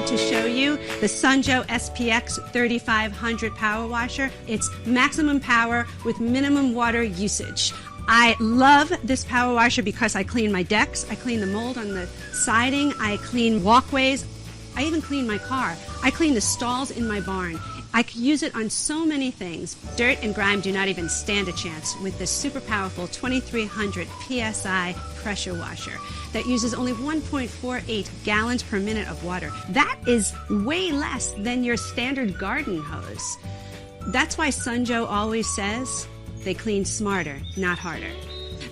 excited to show you the Sunjo SPX 3500 Power Washer. It's maximum power with minimum water usage. I love this power washer because I clean my decks, I clean the mold on the siding, I clean walkways, I even clean my car. I clean the stalls in my barn. I could use it on so many things. Dirt and grime do not even stand a chance with this super powerful 2300 PSI pressure washer that uses only 1.48 gallons per minute of water. That is way less than your standard garden hose. That's why Sunjo always says they clean smarter, not harder.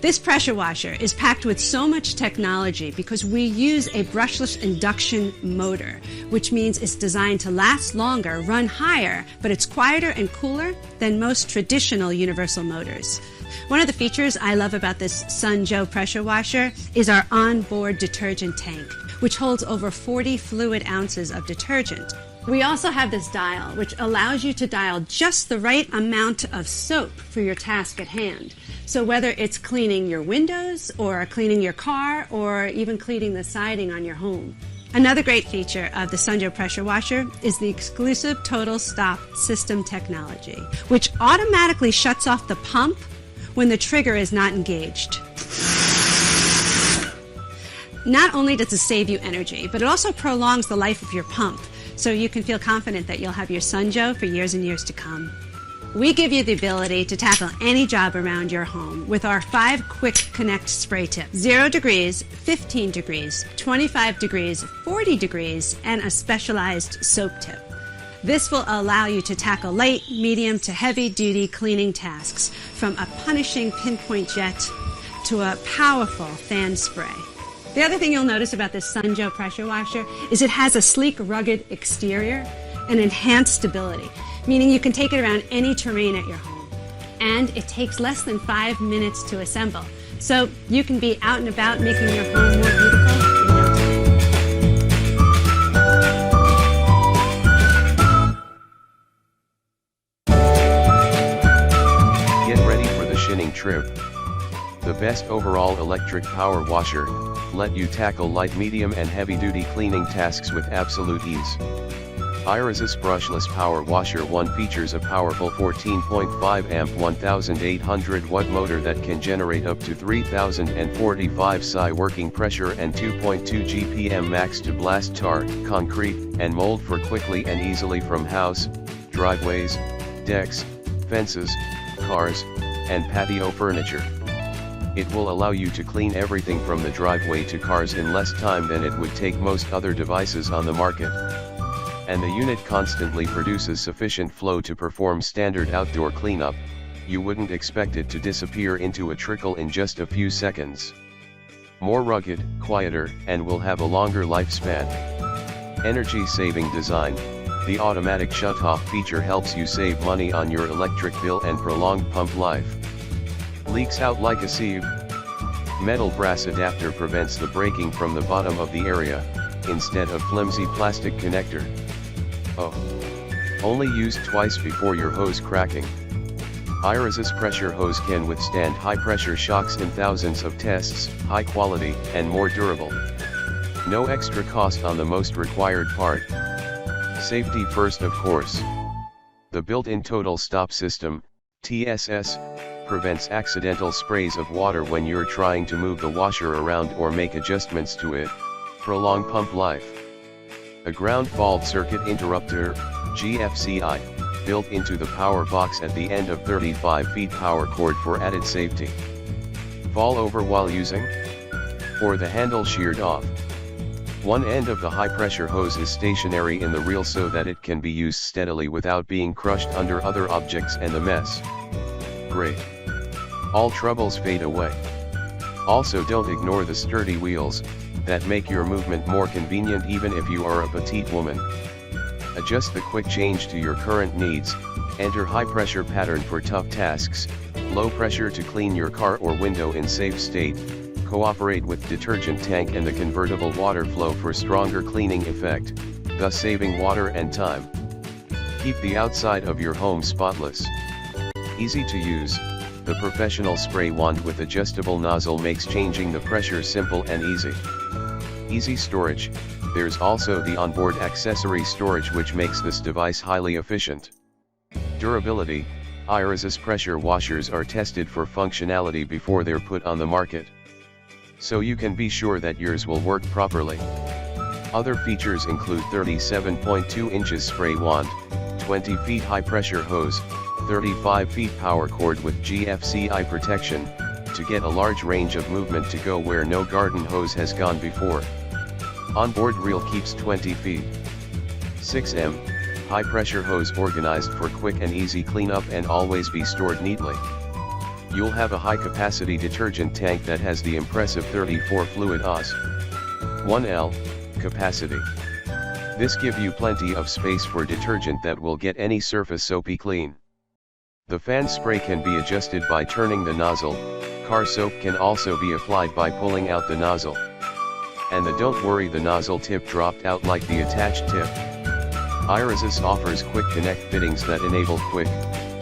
This pressure washer is packed with so much technology because we use a brushless induction motor, which means it's designed to last longer, run higher, but it's quieter and cooler than most traditional universal motors. One of the features I love about this Sunjo pressure washer is our onboard detergent tank, which holds over 40 fluid ounces of detergent. We also have this dial, which allows you to dial just the right amount of soap for your task at hand. So whether it's cleaning your windows, or cleaning your car, or even cleaning the siding on your home. Another great feature of the Sunjo pressure washer is the exclusive Total Stop system technology, which automatically shuts off the pump when the trigger is not engaged. Not only does it save you energy, but it also prolongs the life of your pump, so you can feel confident that you'll have your Sunjo for years and years to come. We give you the ability to tackle any job around your home with our 5 quick connect spray tips. 0 degrees, 15 degrees, 25 degrees, 40 degrees, and a specialized soap tip. This will allow you to tackle light, medium to heavy duty cleaning tasks, from a punishing pinpoint jet to a powerful fan spray. The other thing you'll notice about this Sunjo pressure washer is it has a sleek, rugged exterior and enhanced stability, meaning you can take it around any terrain at your home. And it takes less than 5 minutes to assemble, so you can be out and about making your home more beautiful in no time. Get ready for the shinning trip. The best overall electric power washer, let you tackle light, medium and heavy-duty cleaning tasks with absolute ease. Iris's brushless power washer 1 features a powerful 14.5 amp 1800 watt motor that can generate up to 3045 psi working pressure and 2.2 GPM max to blast tar, concrete, and mold for quickly and easily from house, driveways, decks, fences, cars, and patio furniture. It will allow you to clean everything from the driveway to cars in less time than it would take most other devices on the market. And the unit constantly produces sufficient flow to perform standard outdoor cleanup. You wouldn't expect it to disappear into a trickle in just a few seconds. More rugged, quieter, and will have a longer lifespan. Energy-saving design. The automatic shut-off feature helps you save money on your electric bill and prolong pump life. Leaks out like a sieve. Metal brass adapter prevents the breaking from the bottom of the area, instead of flimsy plastic connector. Oh. Only used twice before your hose cracking. Iris's pressure hose can withstand high pressure shocks in thousands of tests, high quality, and more durable. No extra cost on the most required part. Safety first, of course. The built-in Total Stop system, TSS, prevents accidental sprays of water when you're trying to move the washer around or make adjustments to it. Prolong pump life. A ground fault circuit interrupter, GFCI, built into the power box at the end of 35 feet power cord for added safety. Fall over while using? Or the handle sheared off? One end of the high pressure hose is stationary in the reel so that it can be used steadily without being crushed under other objects and the mess. Great. All troubles fade away. Also, don't ignore the sturdy wheels that make your movement more convenient even if you are a petite woman. Adjust the quick change to your current needs. Enter high pressure pattern for tough tasks, low pressure to clean your car or window in safe state. Cooperate with detergent tank and the convertible water flow for stronger cleaning effect, thus saving water and time. Keep the outside of your home spotless. Easy to use. The professional spray wand with adjustable nozzle makes changing the pressure simple and easy. Easy storage. There's also the onboard accessory storage, which makes this device highly efficient. Durability: iResist pressure washers are tested for functionality before they're put on the market, so you can be sure that yours will work properly. Other features include 37.2 inches spray wand, 20 feet high pressure hose, 35 feet power cord with GFCI protection, to get a large range of movement to go where no garden hose has gone before. Onboard reel keeps 20 feet. 6M, high pressure hose organized for quick and easy cleanup and always be stored neatly. You'll have a high capacity detergent tank that has the impressive 34 fluid Oz. 1L, capacity. This give you plenty of space for detergent that will get any surface soapy clean. The fan spray can be adjusted by turning the nozzle. Car soap can also be applied by pulling out the nozzle. And don't worry, the nozzle tip dropped out like the attached tip. iResist offers quick connect fittings that enable quick,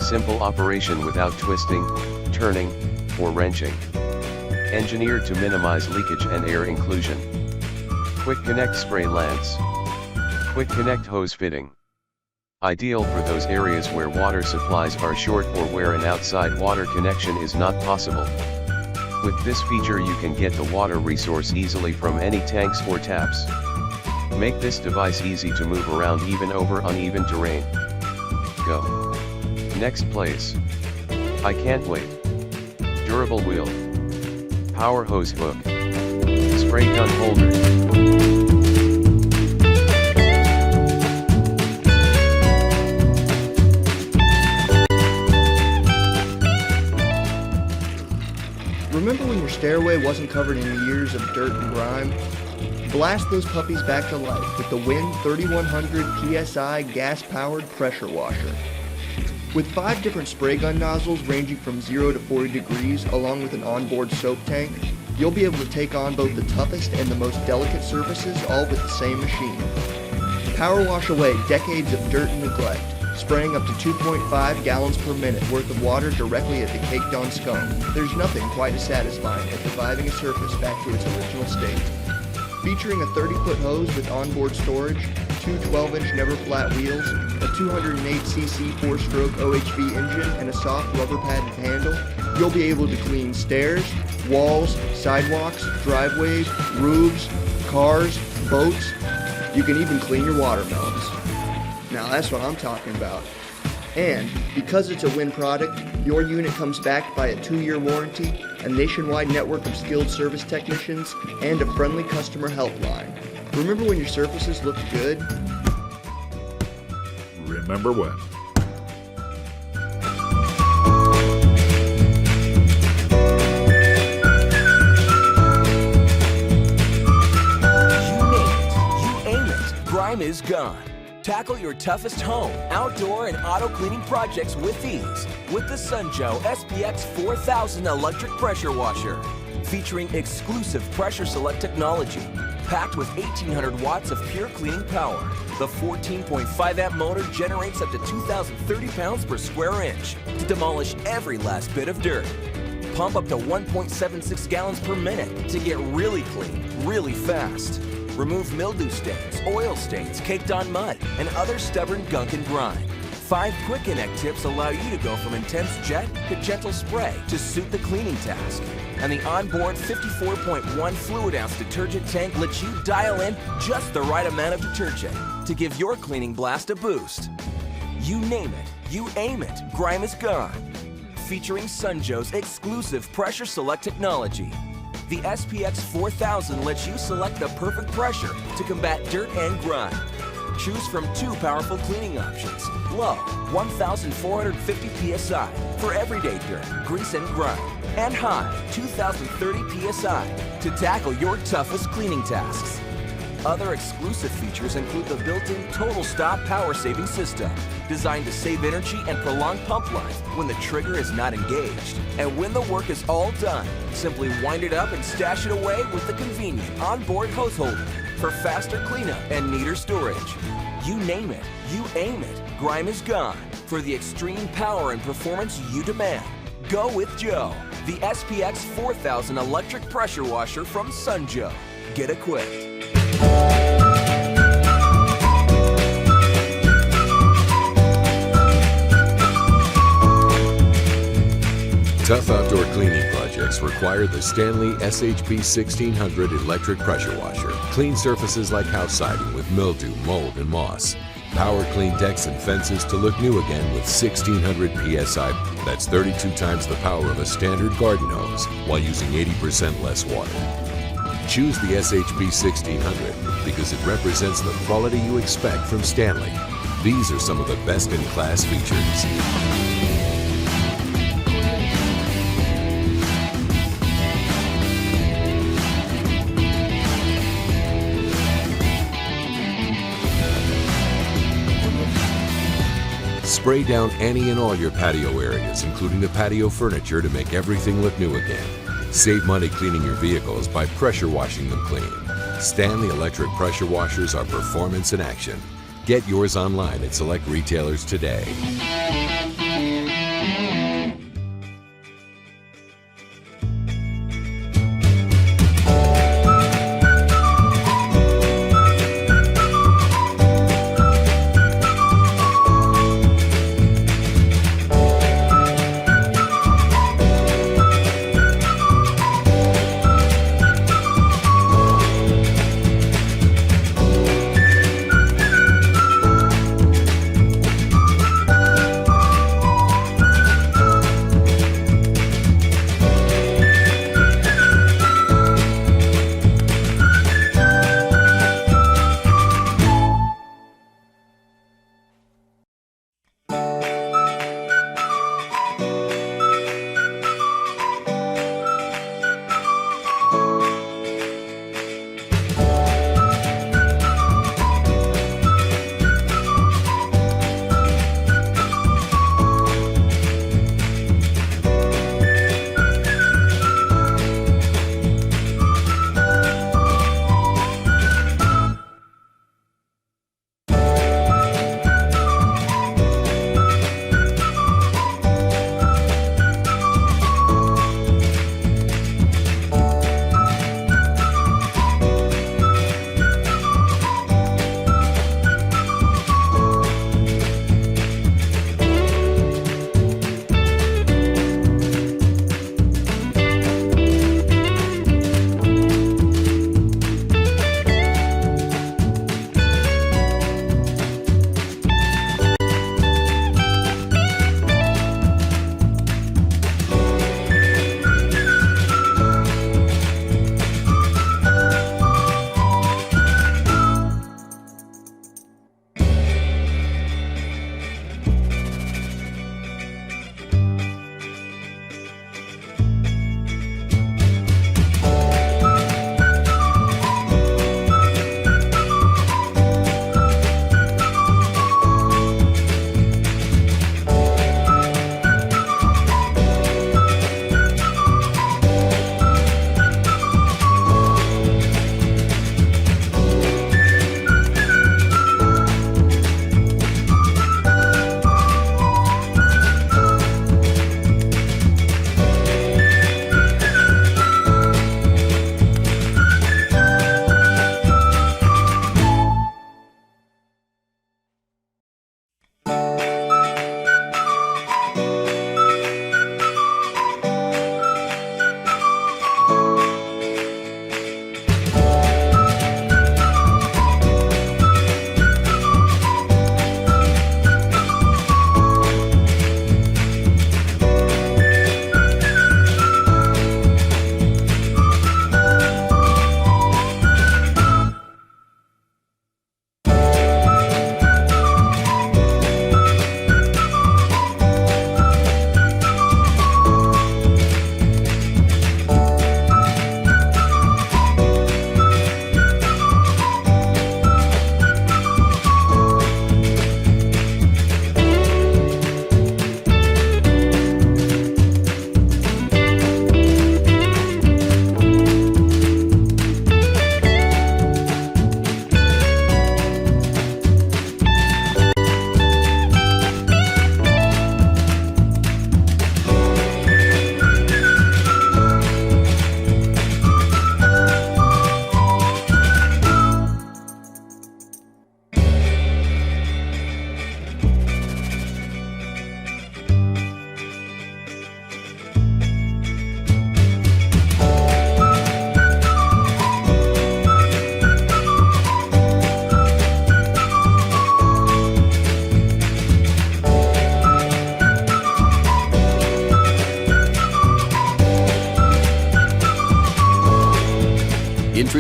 simple operation without twisting, turning, or wrenching. Engineered to minimize leakage and air inclusion. Quick connect spray lance. Quick connect hose fitting. Ideal for those areas where water supplies are short or where an outside water connection is not possible. With this feature you can get the water resource easily from any tanks or taps. Make this device easy to move around even over uneven terrain. Go. Next place. I can't wait. Durable wheel. Power hose hook. Spray gun holder. Remember when your stairway wasn't covered in years of dirt and grime? Blast those puppies back to life with the Win 3100 PSI gas-powered pressure washer. With 5 different spray gun nozzles ranging from 0 to 40 degrees along with an onboard soap tank, you'll be able to take on both the toughest and the most delicate surfaces all with the same machine. Power wash away decades of dirt and neglect, spraying up to 2.5 gallons per minute worth of water directly at the caked on scum. There's nothing quite as satisfying as reviving a surface back to its original state. Featuring a 30-foot hose with onboard storage, 2 12-inch never flat wheels, a 208cc 4-stroke OHV engine, and a soft rubber padded handle, you'll be able to clean stairs, walls, sidewalks, driveways, roofs, cars, boats. You can even clean your watermelons. Now that's what I'm talking about. And because it's a Win product, your unit comes backed by a 2-year warranty, a nationwide network of skilled service technicians, and a friendly customer helpline. Remember when your surfaces looked good? Remember when? You aim it, grime is gone. Tackle your toughest home, outdoor, and auto cleaning projects with ease with the Sunjoe SPX 4000 electric pressure washer. Featuring exclusive pressure select technology, packed with 1800 watts of pure cleaning power. The 14.5 amp motor generates up to 2,030 pounds per square inch to demolish every last bit of dirt. Pump up to 1.76 gallons per minute to get really clean, really fast. Remove mildew stains, oil stains, caked on mud, and other stubborn gunk and grime. 5 quick connect tips allow you to go from intense jet to gentle spray to suit the cleaning task. And the onboard 54.1 fluid ounce detergent tank lets you dial in just the right amount of detergent to give your cleaning blast a boost. You name it, you aim it, grime is gone. Featuring Sunjoe's exclusive pressure select technology. The SPX 4000 lets you select the perfect pressure to combat dirt and grime. Choose from 2 powerful cleaning options. Low, 1,450 PSI for everyday dirt, grease, and grime. And high, 2,030 PSI to tackle your toughest cleaning tasks. Other exclusive features include the built-in Total Stop power saving system, designed to save energy and prolong pump life when the trigger is not engaged. And when the work is all done, simply wind it up and stash it away with the convenient onboard hose holder for faster cleanup and neater storage. You name it, you aim it, grime is gone. For the extreme power and performance you demand, go with Joe, the SPX 4000 electric pressure washer from Sunjoe. Get equipped. cleaning projects require the Stanley SHP 1600 electric pressure washer. Clean surfaces like house siding with mildew, mold, and moss. Power clean decks and fences to look new again with 1600 PSI. That's 32 times the power of a standard garden hose while using 80% less water. Choose the SHP 1600 because it represents the quality you expect from Stanley. These are some of the best-in-class features. Spray down any and all your patio areas, including the patio furniture, to make everything look new again. Save money cleaning your vehicles by pressure washing them clean. Stanley electric pressure washers are performance in action. Get yours online at select retailers today.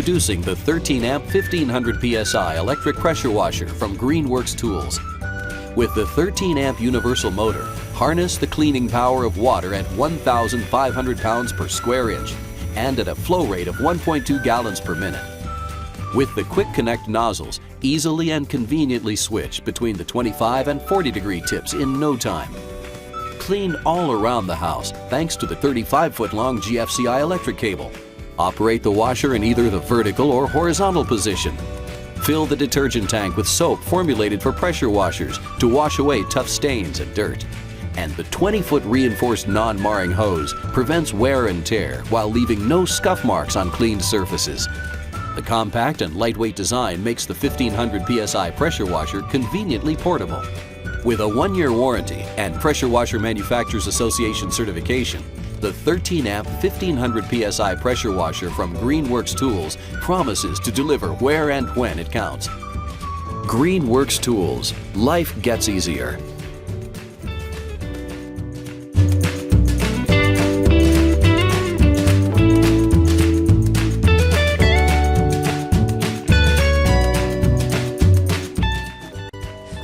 Introducing the 13-amp 1500 PSI electric pressure washer from Greenworks Tools. With the 13-amp universal motor, harness the cleaning power of water at 1,500 pounds per square inch and at a flow rate of 1.2 gallons per minute. With the Quick Connect nozzles, easily and conveniently switch between the 25 and 40 degree tips in no time. Clean all around the house thanks to the 35-foot long GFCI electric cable. Operate the washer in either the vertical or horizontal position. Fill the detergent tank with soap formulated for pressure washers to wash away tough stains and dirt. And the 20-foot reinforced non-marring hose prevents wear and tear while leaving no scuff marks on cleaned surfaces. The compact and lightweight design makes the 1500 PSI pressure washer conveniently portable. With a 1-year warranty and Pressure Washer Manufacturers Association certification, the 13-amp 1500 PSI pressure washer from Greenworks Tools promises to deliver where and when it counts. Greenworks Tools. Life gets easier.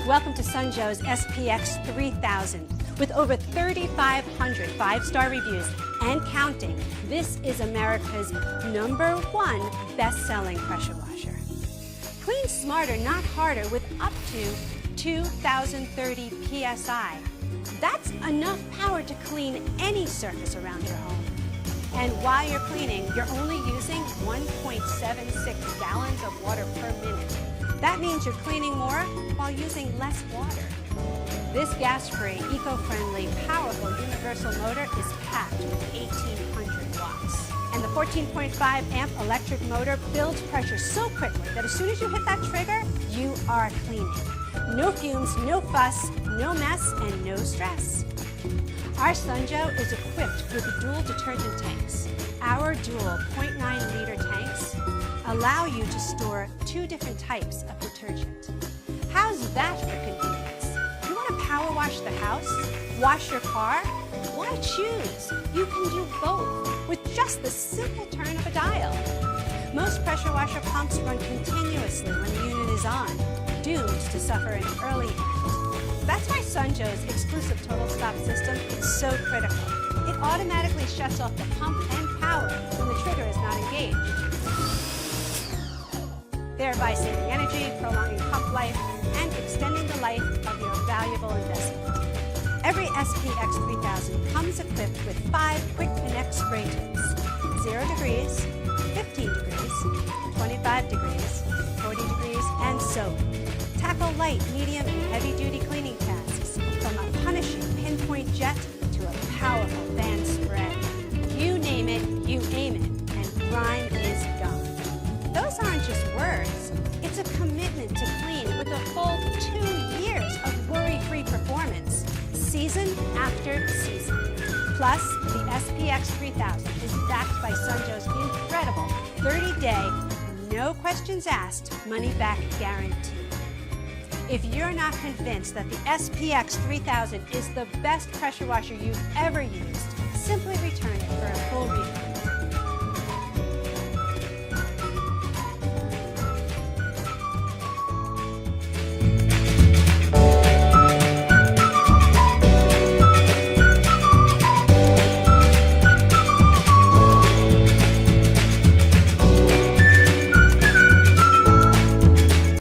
Welcome to Sunjoe's SPX 3000. With over 3,500 5-star reviews and counting, this is America's #1 best-selling pressure washer. Clean smarter, not harder, with up to 2,030 PSI. That's enough power to clean any surface around your home. And while you're cleaning, you're only using 1.76 gallons of water per minute. That means you're cleaning more while using less water. This gas-free, eco-friendly, powerful universal motor is packed with 1,800 watts. And the 14.5-amp electric motor builds pressure so quickly that as soon as you hit that trigger, you are cleaning. No fumes, no fuss, no mess, and no stress. Our Sunjoe is equipped with dual detergent tanks. Our dual 0.9-liter tanks allow you to store 2 different types of detergent. How's that for convenience? You want to power wash the house? Wash your car? Why choose? You can do both with just the simple turn of a dial. Most pressure washer pumps run continuously when the unit is on, doomed to suffer an early end. That's why Sunjoe's exclusive total stop system is so critical. It automatically shuts off the pump and power when the trigger is not engaged, thereby saving energy, prolonging pump life, and extending the life of your valuable investment. Every SPX 3000 comes equipped with 5 Quick Connect spray tips: 0 degrees, 15 degrees, 25 degrees, 40 degrees, and soap. Tackle light, medium, and heavy-duty cleaning tasks, from a punishing pinpoint jet to a powerful fan spray. You name it, you aim it, and grime is gone. Those aren't just words. It's a commitment to clean with a full 2 years of worry-free performance, season after season. Plus, the SPX 3000 is backed by Sunjoe's incredible 30-day, no questions asked, money-back guarantee. If you're not convinced that the SPX 3000 is the best pressure washer you've ever used,